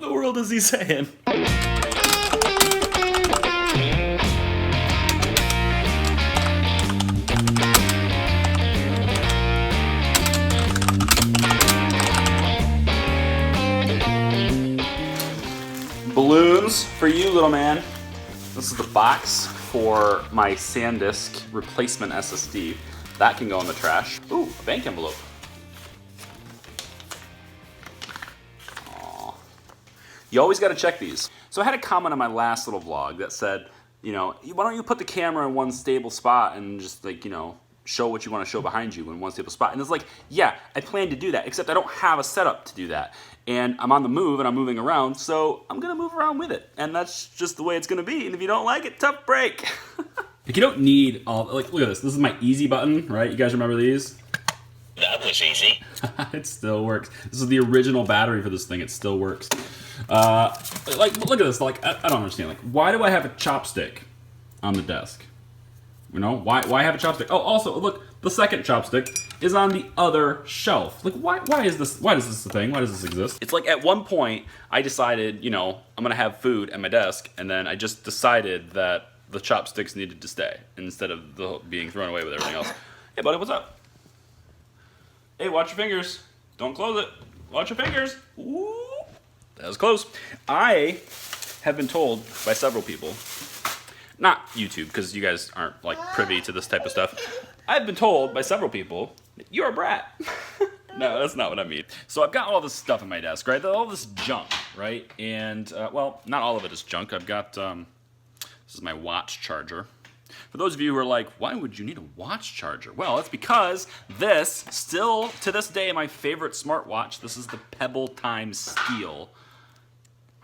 the world is he saying? Balloons for you, little man. This is the box for my SanDisk replacement SSD. That can go in the trash. Ooh, a bank envelope. Aww. You always gotta check these. So I had a comment on my last little vlog that said, you know, why don't you put the camera in one stable spot and just like, you know, show what you want to show behind you in one stable spot. And it's like, yeah, I plan to do that, except I don't have a setup to do that. And I'm on the move and I'm moving around, so I'm gonna move around with it. And that's just the way it's gonna be. And if you don't like it, tough break. Like, you don't need all, like, look at this. This is my easy button, right? You guys remember these? That was easy. It still works. This is the original battery for this thing. It still works. Like, look at this. Like, I don't understand. Like, why do I have a chopstick on the desk? You know, why have a chopstick? Oh, also, look, the second chopstick is on the other shelf. Like, why is this a thing? Why does this exist? It's like at one point, I decided, you know, I'm gonna have food at my desk, and then I just decided that the chopsticks needed to stay instead of being thrown away with everything else. Hey, buddy, what's up? Hey, watch your fingers. Don't close it. Watch your fingers. Ooh, that was close. I have been told by several people, not YouTube, because you guys aren't like privy to this type of stuff. I've been told by several people that you're a brat. No, that's not what I mean. So I've got all this stuff in my desk, right? All this junk, right? And, well, not all of it is junk. I've got, this is my watch charger. For those of you who are like, why would you need a watch charger? Well, it's because this, still to this day, my favorite smartwatch. This is the Pebble Time Steel.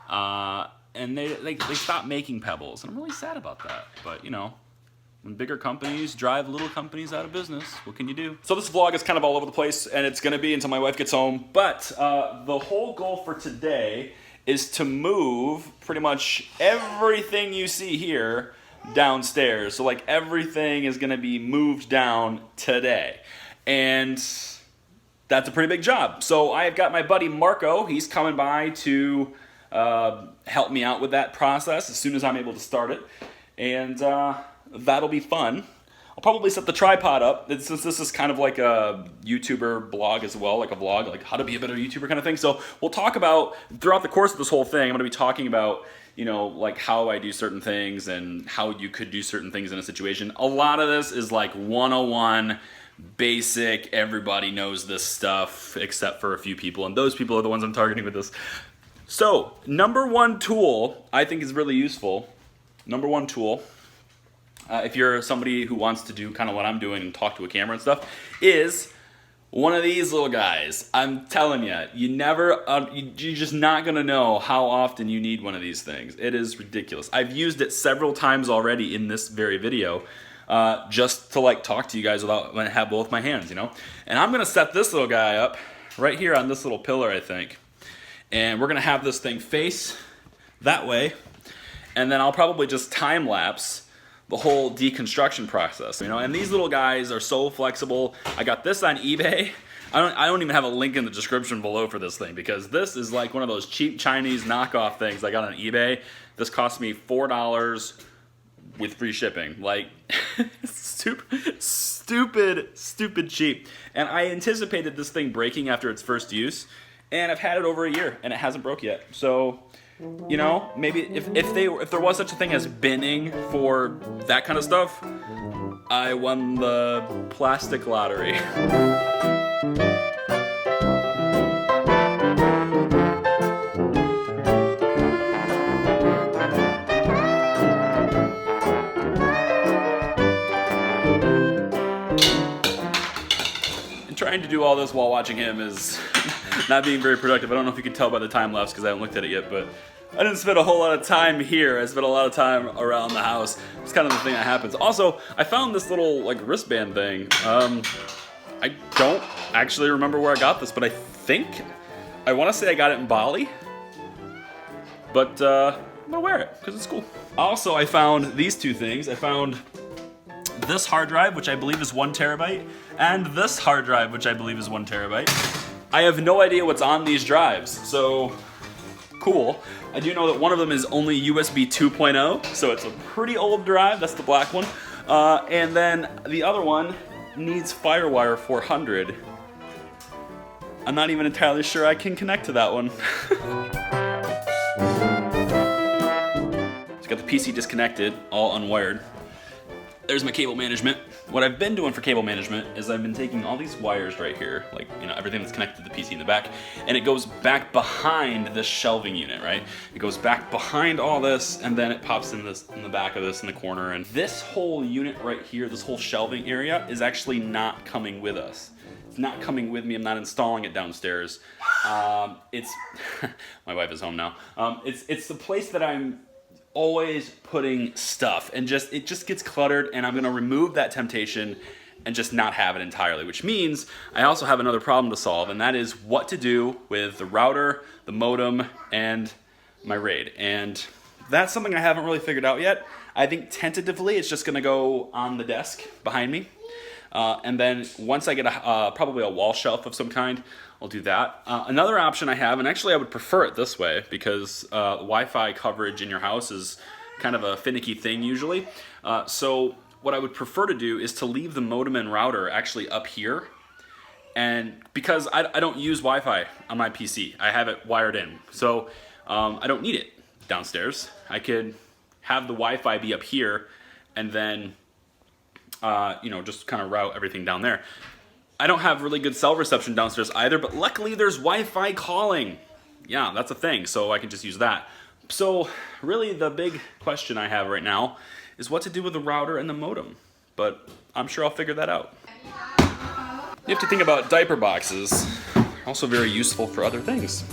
And they stopped making Pebbles, and I'm really sad about that. But, you know, when bigger companies drive little companies out of business, what can you do? So this vlog is kind of all over the place, and it's gonna be until my wife gets home. But the whole goal for today is to move pretty much everything you see here downstairs. So like everything is gonna be moved down today. And that's a pretty big job. So I've got my buddy Marco, he's coming by to help me out with that process as soon as I'm able to start it. And that'll be fun. I'll probably set the tripod up, since this is kind of like a YouTuber blog as well, like a vlog, like how to be a better YouTuber kind of thing. So we'll talk about, throughout the course of this whole thing, I'm gonna be talking about, you know, like how I do certain things and how you could do certain things in a situation. A lot of this is like 101, basic, everybody knows this stuff, except for a few people, and those people are the ones I'm targeting with this. So, number one tool I think is really useful. Number one tool, if you're somebody who wants to do kind of what I'm doing and talk to a camera and stuff, is one of these little guys. I'm telling you, you're just not gonna know how often you need one of these things. It is ridiculous. I've used it several times already in this very video, just to like talk to you guys without when I have both my hands, you know? And I'm gonna set this little guy up right here on this little pillar, I think. And we're gonna have this thing face that way, and then I'll probably just time lapse the whole deconstruction process, you know. And these little guys are so flexible. I got this on eBay. I don't even have a link in the description below for this thing, because this is like one of those cheap Chinese knockoff things I got on eBay. This cost me $4 with free shipping. Like, stupid cheap. And I anticipated this thing breaking after its first use, and I've had it over a year and it hasn't broke yet. So, you know, maybe if there was such a thing as binning for that kind of stuff, I won the plastic lottery. And trying to do all this while watching him is not being very productive. I don't know if you can tell by the time lapse because I haven't looked at it yet, but I didn't spend a whole lot of time here. I spent a lot of time around the house. It's kind of the thing that happens. Also, I found this little like wristband thing. I don't actually remember where I got this, but I want to say I got it in Bali. But I'm gonna wear it because it's cool. Also, I found these two things. I found this hard drive, which I believe is 1 terabyte, and this hard drive, which I believe is 1 terabyte. I have no idea what's on these drives, so cool. I do know that one of them is only USB 2.0, so it's a pretty old drive. That's the black one. And then the other one needs FireWire 400. I'm not even entirely sure I can connect to that one. Just got the PC disconnected, all unwired. There's my cable management. What I've been doing for cable management is I've been taking all these wires right here, like, you know, everything that's connected to the PC in the back, and it goes back behind this shelving unit, right? It goes back behind all this, and then it pops in this, in the back of this in the corner, and this whole unit right here, this whole shelving area, is actually not coming with us. It's not coming with me. I'm not installing it downstairs. It's my wife is home now. It's the place that I'm always putting stuff, and it just gets cluttered, and I'm gonna remove that temptation and just not have it entirely, which means I also have another problem to solve, and that is what to do with the router, the modem, and my RAID. And that's something I haven't really figured out yet. I think tentatively it's just gonna go on the desk behind me. And then once I get probably a wall shelf of some kind, I'll do that. Another option I have, and actually I would prefer it this way because Wi-Fi coverage in your house is kind of a finicky thing usually. So what I would prefer to do is to leave the modem and router actually up here. And because I don't use Wi-Fi on my PC, I have it wired in. So I don't need it downstairs. I could have the Wi-Fi be up here and then you know, just kind of route everything down there. I don't have really good cell reception downstairs either, but luckily there's Wi-Fi calling. Yeah, that's a thing, so I can just use that. So really the big question I have right now is what to do with the router and the modem, but I'm sure I'll figure that out. You have to think about diaper boxes, also very useful for other things.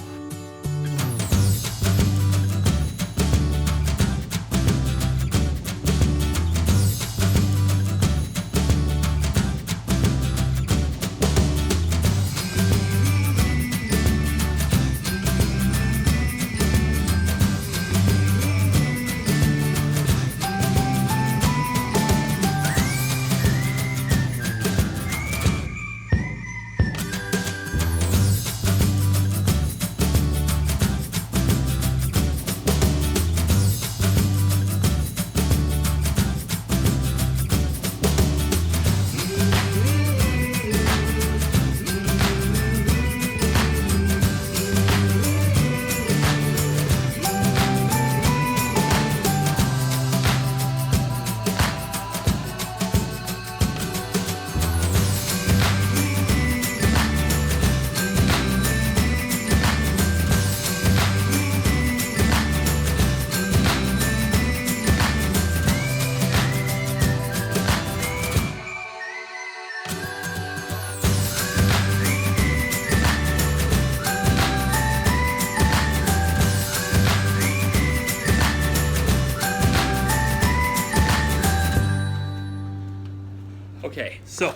Okay, so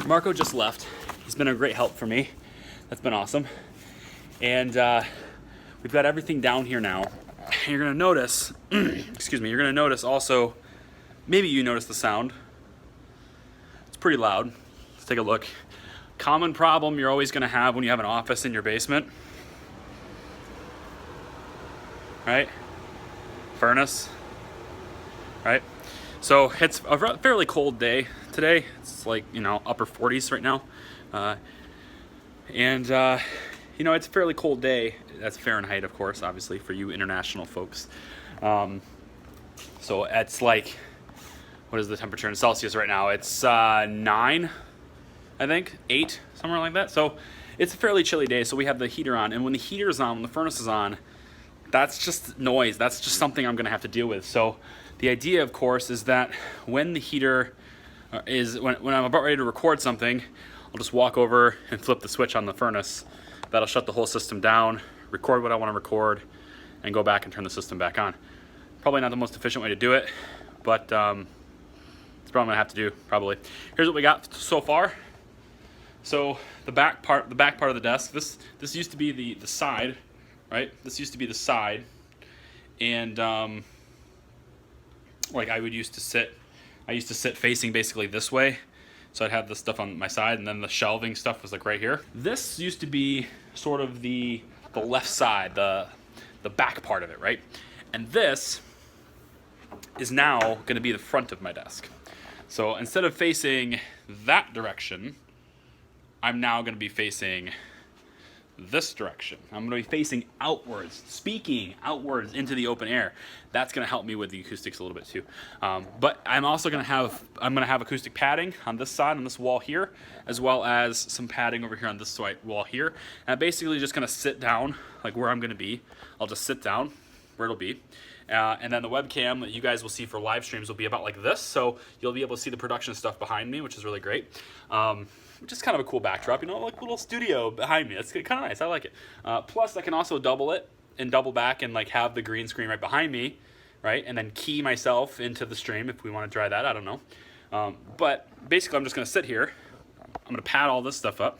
Marco just left. He's been a great help for me. That's been awesome. And we've got everything down here now. You're gonna notice, excuse me, you're gonna notice also, maybe you notice the sound. It's pretty loud. Let's take a look. Common problem you're always gonna have when you have an office in your basement. Right? Furnace. Right? So it's a fairly cold day today. It's like, you know, upper 40s right now. You know, it's a fairly cold day. That's Fahrenheit, of course, obviously, for you international folks. So it's like, what is the temperature in Celsius right now? It's 9, I think, 8, somewhere like that. So it's a fairly chilly day, so we have the heater on. And when the heater's on, when the furnace is on, that's just noise. That's just something I'm gonna have to deal with. So the idea, of course, is that when the heater when I'm about ready to record something, I'll just walk over and flip the switch on the furnace. That'll shut the whole system down, record what I want to record, and go back and turn the system back on. Probably not the most efficient way to do it, but it's probably what I'm gonna have to do, probably. Here's what we got so far. So the back part of the desk, this used to be the side, right? This used to be the side, and like I used to sit facing basically this way. So I'd have this stuff on my side, and then the shelving stuff was like right here. This used to be sort of the the left side, the back part of it, right? And this is now going to be the front of my desk. So instead of facing that direction, I'm now going to be facing this direction. I'm going to be facing outwards, speaking outwards into the open air. That's going to help me with the acoustics a little bit too. But I'm also going to have acoustic padding on this side, on this wall here, as well as some padding over here on this wall here. And I'm basically just going to sit down like where I'm going to be. I'll just sit down where it'll be. And then the webcam that you guys will see for live streams will be about like this. So you'll be able to see the production stuff behind me, which is really great. Which is kind of a cool backdrop, you know, like a little studio behind me. That's kind of nice. I like it. Plus, I can also double it and double back and like have the green screen right behind me, right? And then key myself into the stream if we want to try that. I don't know. But basically, I'm just going to sit here. I'm going to pad all this stuff up.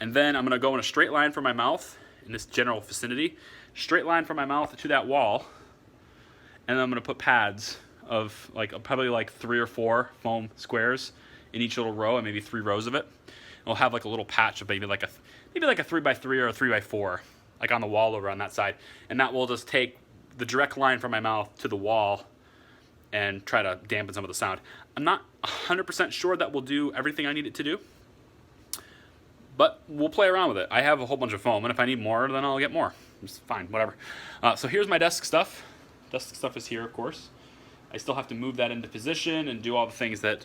And then I'm going to go in a straight line from my mouth in this general vicinity. Straight line from my mouth to that wall. And then I'm going to put pads of like probably like 3 or 4 foam squares in each little row, and maybe 3 rows of it. And we'll have like a little patch of maybe like a 3x3 or a 3x4, like on the wall over on that side. And that will just take the direct line from my mouth to the wall and try to dampen some of the sound. I'm not 100% sure that will do everything I need it to do, but we'll play around with it. I have a whole bunch of foam, and if I need more, then I'll get more. It's fine, whatever. So here's my desk stuff. Desk stuff is here, of course. I still have to move that into position and do all the things that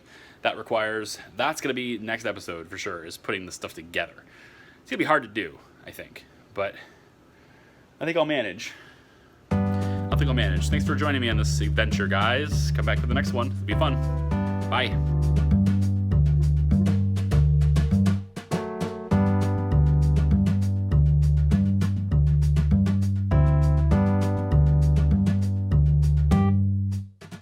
requires. That's going to be next episode for sure, is putting this stuff together. It's going to be hard to do, I think, but I think I'll manage. Thanks for joining me on this adventure, guys. Come back for the next one. It'll be fun. Bye.